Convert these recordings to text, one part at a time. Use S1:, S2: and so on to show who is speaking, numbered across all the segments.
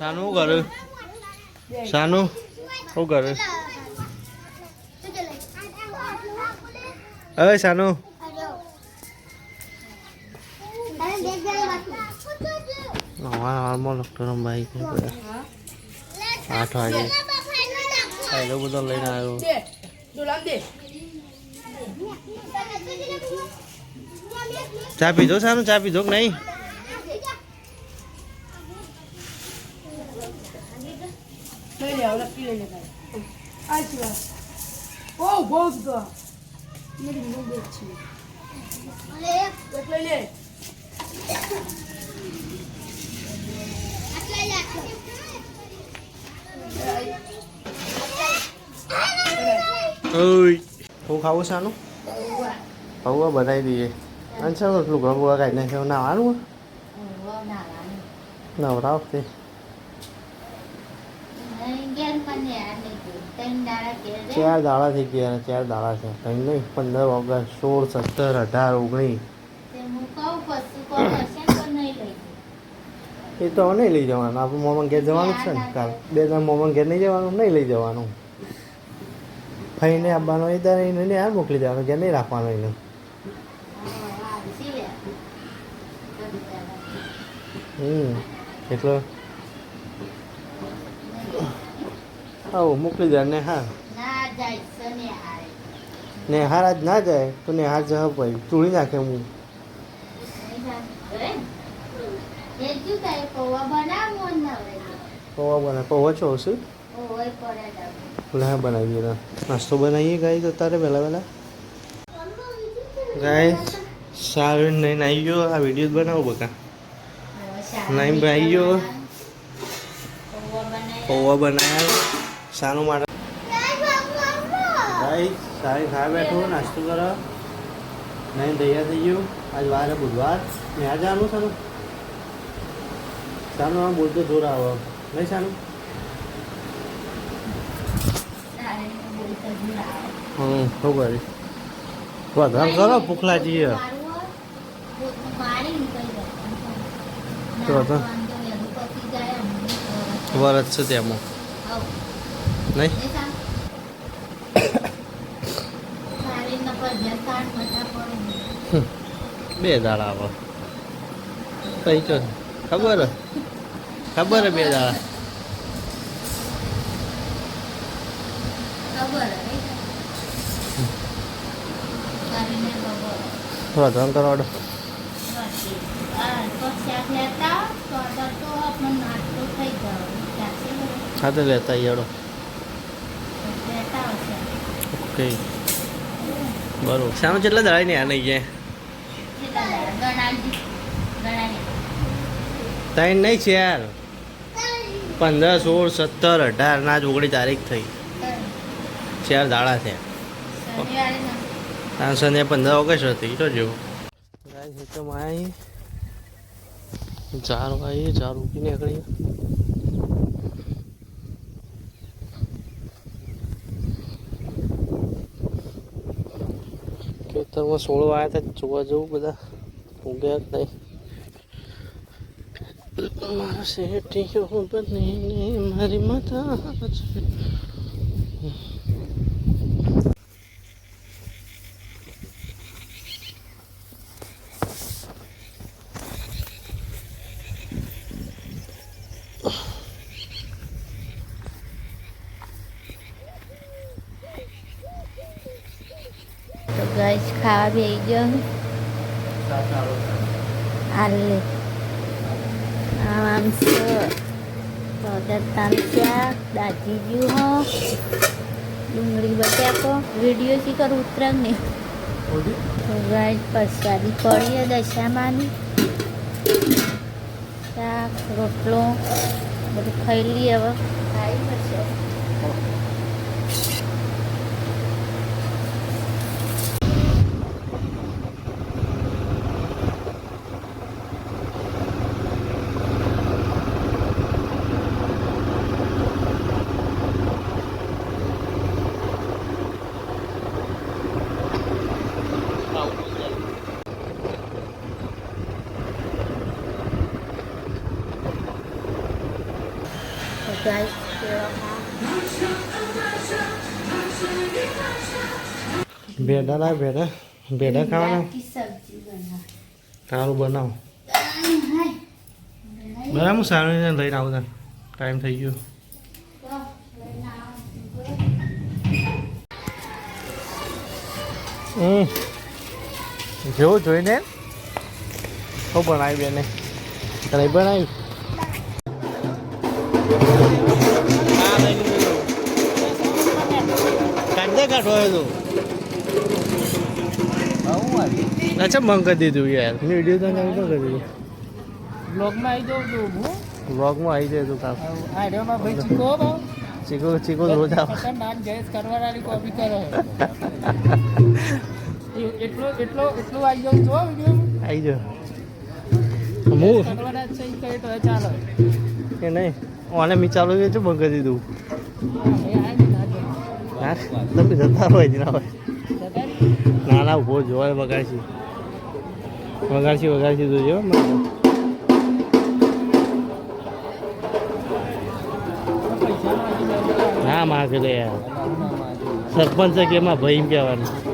S1: સાનું શું કરે? સાનું શું કરે? અરે સાનું ભાઈ 8 વાગે એટલો બધો લઈને આવ્યો. ચા પીધો સાનું? ચા પીધો કે નહીં? હું ખાવું સાનું? પૌવા બનાવી દઈએ. અને ચાલો એટલું ઘર કાઢી નાખ્યું. નાવાનું નવરાવ તે 4 દાડા થઈ ગયા. 4 દાડા છે કંઈ નહીં. 15 ઓગસ્ટ 16 17 18 19 એ તો નહીં લઈ જવાનું. આપણું મોમાં ઘેર જવાનું જ છે ને. કાલ 2 દાડા મોમાં ઘેર નહીં જવાનું. નહીં લઈ જવાનું. ફઈને આવવાનો એ ત્યારે એને હાલ મોકલી દેવાનું. ઘેર નહીં રાખવાનું એને. એટલે આવું મોકલી દે. નેહાર નેહાર આજ ના જાય તો નેહાર જવા ભાઈ તોડી નાખે. હું પૌવા બનાવે. પૌવા છો શું બનાવીએ? નાસ્તો બનાવીએ ગાય તો તારે વહેલા ગાય સારું નહીં આવી ગયો. આ વિડીયો બનાવો બકા. નહીં આવી ગયો. પૌવા બનાવ્યા સાનું માટે. ભાઈ સારી ખાવા બેઠો નાસ્તો કરો. નહીં તૈયાર થઈ ગયું. આજ વાર બુધવાર ને આજે આનું સાનું સાનું આમ બોલતો જોર આવો નહીં સાનું. શું કરી વધારે કરો ભૂખલા જઈએ વરસ છે તેમાં નહીં. 2 દાડા આવે કઈ તો ખબર 2 દાડા થોડા ધન કરવાડો. હા તો લેતા યાડો. ઓકે બરોબર. સાનું કેટલા દાડા ને આ નહીં જાય? 3 નહીં છે યાર. 15 16 17 18 ના 19 તારીખ થઈ. 4 દાડા છે. શનિ 15 ઓગસ્ટ હતી તો જેવું. ગાય તો માય 4 વાગે 4 ઉઠી નીકળી. ખેતરમાં 16 વાગ્યા હતા. જોવા જવું બધા ઉગ્યા જ નહીં. મારા શેઠીઓ બને મારી માતા
S2: તો ગાઈસ ખાવા બેસી ગયો. આલે આમ છે શાક દાજી ગયું હો ડુંગળી બટાકો વિડીયો શી કરું ઉતરાગ ને. તો ગાઈસ પ્રસાદી પડીએ દશામાની. શાક રોટલો બધું ખાઈ લઈએ. હવે ખાઈ પડશે. ગાઈસ
S1: ભેડા ના ભેડા ભેડા ખાવાના
S2: સબ્જી બનાવ
S1: સારું બનાવો બરાબર હું સારું લઈને આવું તને ટાઈમ થઈ ગયો જેવું જોઈને શું બનાવી બેને તને બનાવ્યું કાંદે કાઢો તો અચ્છા મંગ કરી દીધું યાર મેં વિડીયો તને કરી દીધું
S3: બ્લોગમાં આવી જાઉં છું હું
S1: વ્લોગમાં આવી જાય તું કામ
S3: આ રેમાં ભાઈ ચીકો બહુ
S1: ચીકો ચીકો રોજ આવ
S3: ખતરનાક ગેસ કરવાવાળી કોપી કરો એટલું આવી જાઉં છો વિડીયો
S1: આવી જાઓ હું
S3: કરવાના છે એ કહે તો ચાલો
S1: કે નહીં ઓને મી ચાલુ છું બંધ કરી દીધું હા તમે જતા હોય જ ના હોય ના ના ઉભો જોવાય વગાડશી તો જો ના માગે લે યાર સરપંચ કે એમાં ભાઈ એમ કહેવાનું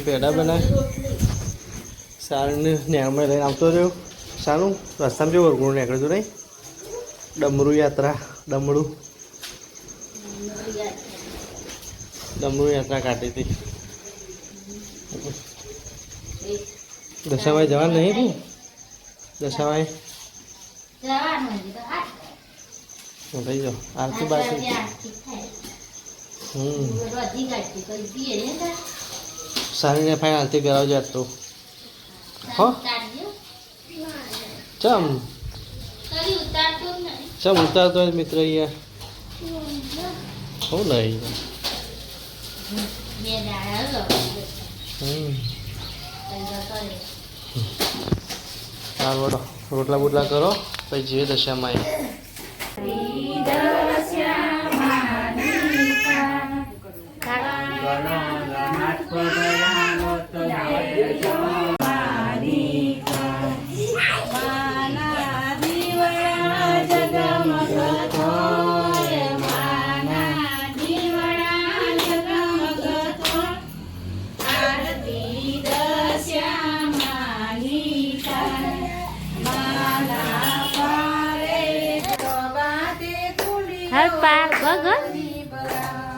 S1: પેડા બનાવી સારું નેણમાં લઈને આવતો રહ્યો સારું રસ્તામાં જેવું વરઘોડું નીકળ્યું હતું નહીં ડમરું યાત્રા ડમરું યાત્રા કાઢી હતી દશાભાઈ જવાનું નહીં તું દશાભાઈ થઈ જાઓ આરતી બારતી સારીને ફાઈન આરતી કરાવજો આજ તો હો ચમ ઉતારતો હોય મિત્ર અહીંયા શું લઈ ચાલો રોટલા બોટલા કરો પછી જીવે દશામાં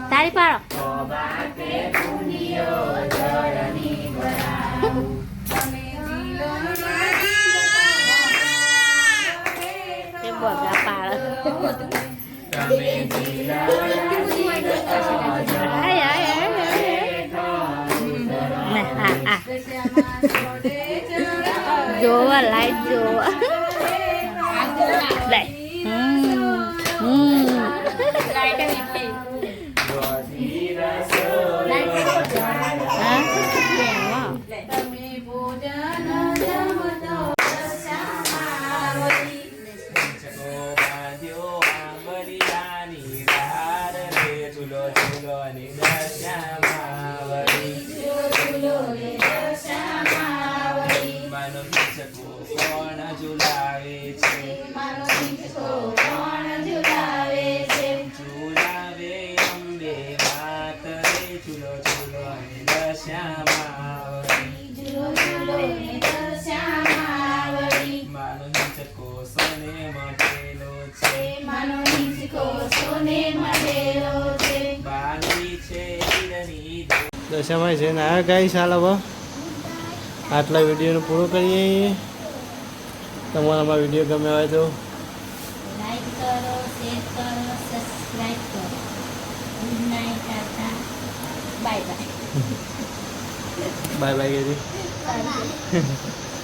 S2: તારી પાડો બધા પાડો જોવા લાઈટ જોવા લાઈટ
S1: દશામાં છે ને આ ગાઈસ હાલ હવે આટલા વિડીયોનું પૂરું કરીએ. તમારા અમારા વિડીયો ગમે હોય તો
S2: લાઈક કરો, શેર કરો, સબસ્ક્રાઇબ કરો. Good night, Tata, bye bye.
S1: Bye bye કીધી.
S2: બાય.